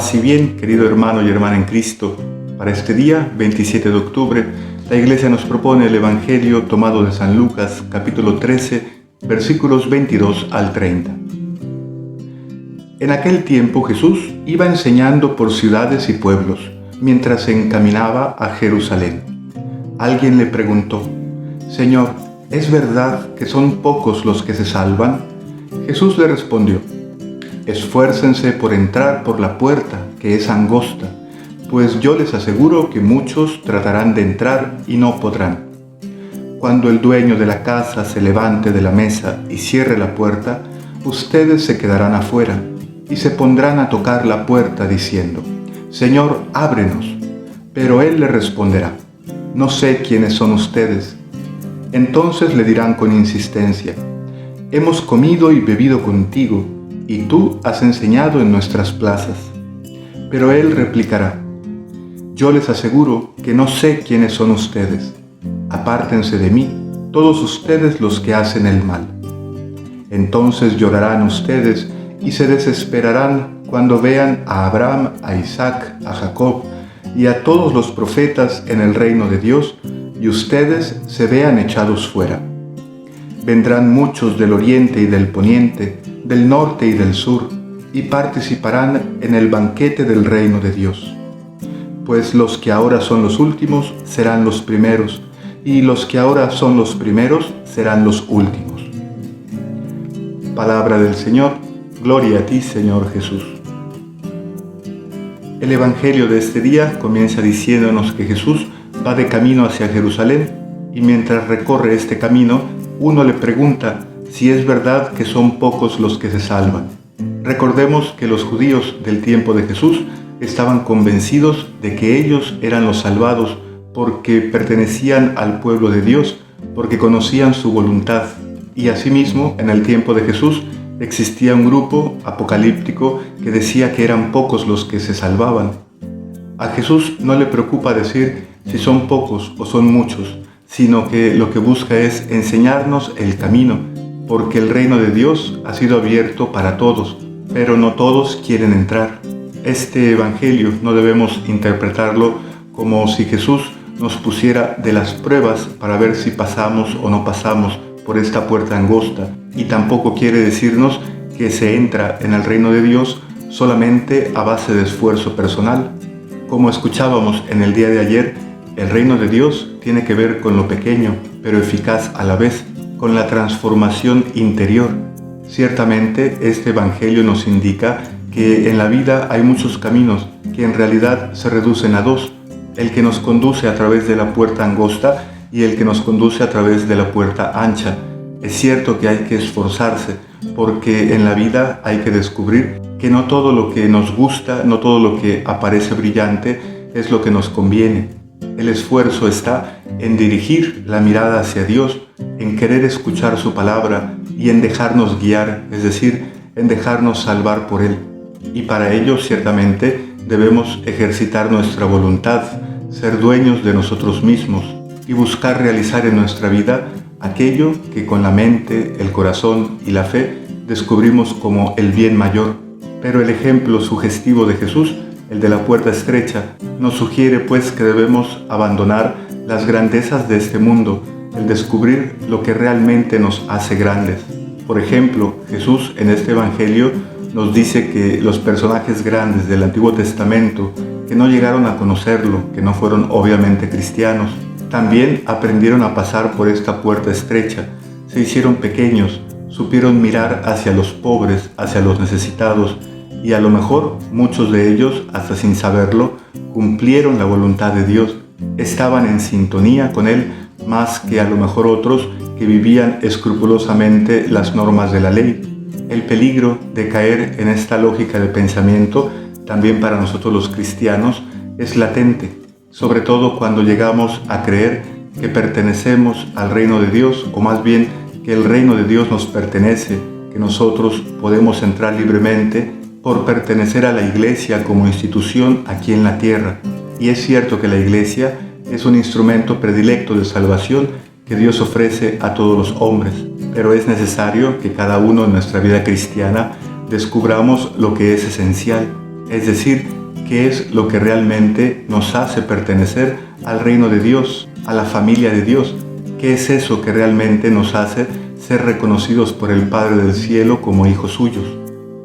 Paz y bien, querido hermano y hermana en Cristo. Para este día, 27 de octubre, la Iglesia nos propone el Evangelio tomado de San Lucas, capítulo 13, versículos 22 al 30. En aquel tiempo Jesús iba enseñando por ciudades y pueblos, mientras se encaminaba a Jerusalén. Alguien le preguntó: «Señor, ¿es verdad que son pocos los que se salvan?». Jesús le respondió: «Esfuércense por entrar por la puerta, que es angosta, pues yo les aseguro que muchos tratarán de entrar y no podrán. Cuando el dueño de la casa se levante de la mesa y cierre la puerta, ustedes se quedarán afuera y se pondrán a tocar la puerta diciendo: Señor, ábrenos. Pero él le responderá: no sé quiénes son ustedes». Entonces le dirán con insistencia: «Hemos comido y bebido contigo, y tú has enseñado en nuestras plazas». Pero él replicará: «Yo les aseguro que no sé quiénes son ustedes. Apártense de mí, todos ustedes los que hacen el mal». Entonces llorarán ustedes y se desesperarán cuando vean a Abraham, a Isaac, a Jacob y a todos los profetas en el reino de Dios, y ustedes se vean echados fuera. Vendrán muchos del oriente y del poniente, del norte y del sur, y participarán en el banquete del reino de Dios. Pues los que ahora son los últimos serán los primeros, y los que ahora son los primeros serán los últimos». Palabra del Señor. Gloria a ti, Señor Jesús. El Evangelio de este día comienza diciéndonos que Jesús va de camino hacia Jerusalén, y mientras recorre este camino, uno le pregunta si es verdad que son pocos los que se salvan. Recordemos que los judíos del tiempo de Jesús estaban convencidos de que ellos eran los salvados porque pertenecían al pueblo de Dios, porque conocían su voluntad. Y asimismo, en el tiempo de Jesús, existía un grupo apocalíptico que decía que eran pocos los que se salvaban. A Jesús no le preocupa decir si son pocos o son muchos, sino que lo que busca es enseñarnos el camino, porque el reino de Dios ha sido abierto para todos, pero no todos quieren entrar. Este Evangelio no debemos interpretarlo como si Jesús nos pusiera de las pruebas para ver si pasamos o no pasamos por esta puerta angosta, y tampoco quiere decirnos que se entra en el reino de Dios solamente a base de esfuerzo personal. Como escuchábamos en el día de ayer, el reino de Dios tiene que ver con lo pequeño, pero eficaz a la vez, con la transformación interior. Ciertamente, este Evangelio nos indica que en la vida hay muchos caminos que en realidad se reducen a dos: el que nos conduce a través de la puerta angosta y el que nos conduce a través de la puerta ancha. Es cierto que hay que esforzarse, porque en la vida hay que descubrir que no todo lo que nos gusta, no todo lo que aparece brillante es lo que nos conviene. El esfuerzo está en dirigir la mirada hacia Dios, en querer escuchar su palabra y en dejarnos guiar, es decir, en dejarnos salvar por Él. Y para ello, ciertamente, debemos ejercitar nuestra voluntad, ser dueños de nosotros mismos y buscar realizar en nuestra vida aquello que con la mente, el corazón y la fe descubrimos como el bien mayor. Pero el ejemplo sugestivo de Jesús, el de la puerta estrecha, nos sugiere pues que debemos abandonar las grandezas de este mundo, el descubrir lo que realmente nos hace grandes. Por ejemplo, Jesús en este Evangelio nos dice que los personajes grandes del Antiguo Testamento, que no llegaron a conocerlo, que no fueron obviamente cristianos, también aprendieron a pasar por esta puerta estrecha, se hicieron pequeños, supieron mirar hacia los pobres, hacia los necesitados, y a lo mejor muchos de ellos, hasta sin saberlo, cumplieron la voluntad de Dios, estaban en sintonía con Él más que a lo mejor otros que vivían escrupulosamente las normas de la ley. El peligro de caer en esta lógica de pensamiento, también para nosotros los cristianos, es latente, sobre todo cuando llegamos a creer que pertenecemos al reino de Dios, o más bien que el reino de Dios nos pertenece, que nosotros podemos entrar libremente por pertenecer a la Iglesia como institución aquí en la tierra. Y es cierto que la Iglesia es un instrumento predilecto de salvación que Dios ofrece a todos los hombres, pero es necesario que cada uno en nuestra vida cristiana descubramos lo que es esencial, es decir, qué es lo que realmente nos hace pertenecer al reino de Dios, a la familia de Dios, qué es eso que realmente nos hace ser reconocidos por el Padre del Cielo como hijos suyos.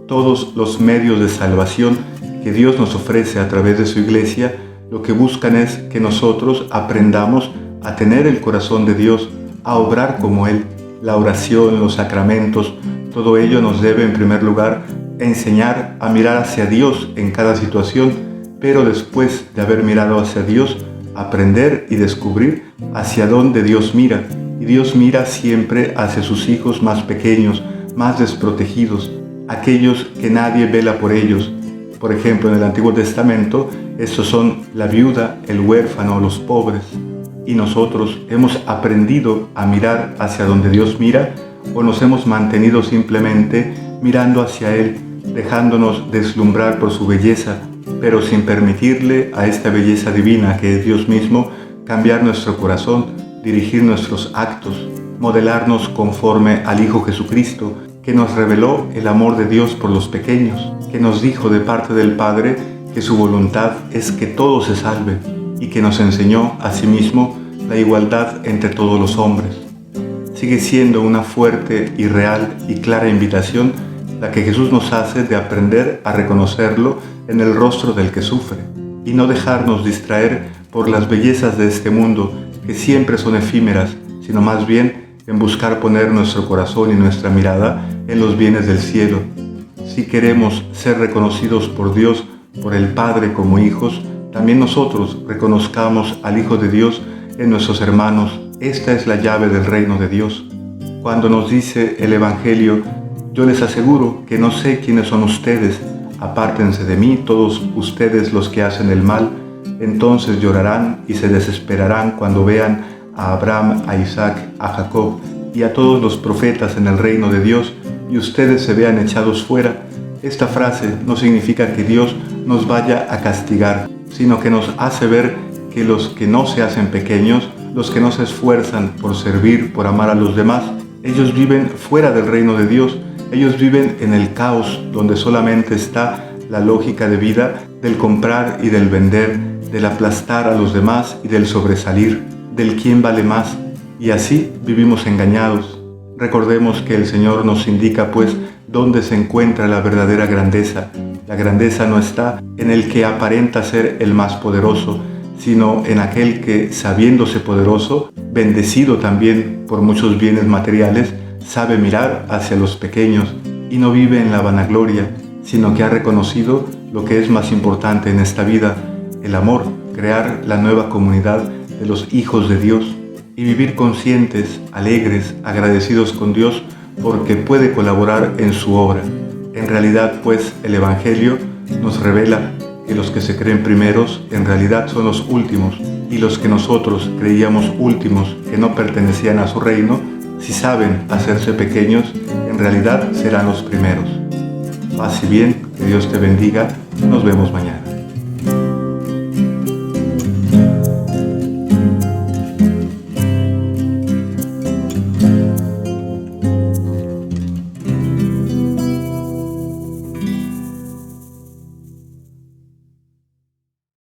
Todos los medios de salvación que Dios nos ofrece a través de su iglesia, lo que buscan es que nosotros aprendamos a tener el corazón de Dios, a obrar como Él. La oración, los sacramentos, todo ello nos debe en primer lugar enseñar a mirar hacia Dios en cada situación, pero después de haber mirado hacia Dios, aprender y descubrir hacia dónde Dios mira. Y Dios mira siempre hacia sus hijos más pequeños, más desprotegidos, aquellos que nadie vela por ellos. Por ejemplo, en el Antiguo Testamento, estos son la viuda, el huérfano, los pobres. Y nosotros hemos aprendido a mirar hacia donde Dios mira, o nos hemos mantenido simplemente mirando hacia Él, dejándonos deslumbrar por su belleza, pero sin permitirle a esta belleza divina que es Dios mismo cambiar nuestro corazón, dirigir nuestros actos, modelarnos conforme al Hijo Jesucristo, que nos reveló el amor de Dios por los pequeños, que nos dijo de parte del Padre que su voluntad es que todos se salven y que nos enseñó asimismo la igualdad entre todos los hombres. Sigue siendo una fuerte y real y clara invitación la que Jesús nos hace de aprender a reconocerlo en el rostro del que sufre y no dejarnos distraer por las bellezas de este mundo que siempre son efímeras, sino más bien en buscar poner nuestro corazón y nuestra mirada en los bienes del cielo. Si queremos ser reconocidos por Dios, por el Padre como hijos, también nosotros reconozcamos al Hijo de Dios en nuestros hermanos. Esta es la llave del reino de Dios. Cuando nos dice el Evangelio, yo les aseguro que no sé quiénes son ustedes, apártense de mí todos ustedes los que hacen el mal, entonces llorarán y se desesperarán cuando vean a Abraham, a Isaac, a Jacob y a todos los profetas en el reino de Dios y ustedes se vean echados fuera. Esta frase no significa que Dios nos vaya a castigar, sino que nos hace ver que los que no se hacen pequeños, los que no se esfuerzan por servir, por amar a los demás, ellos viven fuera del reino de Dios, ellos viven en el caos donde solamente está la lógica de vida del comprar y del vender, del aplastar a los demás y del sobresalir, del quién vale más, y así vivimos engañados. Recordemos que el Señor nos indica pues dónde se encuentra la verdadera grandeza. La grandeza no está en el que aparenta ser el más poderoso, sino en aquel que, sabiéndose poderoso, bendecido también por muchos bienes materiales, sabe mirar hacia los pequeños y no vive en la vanagloria, sino que ha reconocido lo que es más importante en esta vida, el amor, crear la nueva comunidad de los hijos de Dios y vivir conscientes, alegres, agradecidos con Dios porque puede colaborar en su obra. En realidad, pues, el Evangelio nos revela que los que se creen primeros en realidad son los últimos, y los que nosotros creíamos últimos, que no pertenecían a su reino, si saben hacerse pequeños, en realidad serán los primeros. Paz y bien, que Dios te bendiga, nos vemos mañana.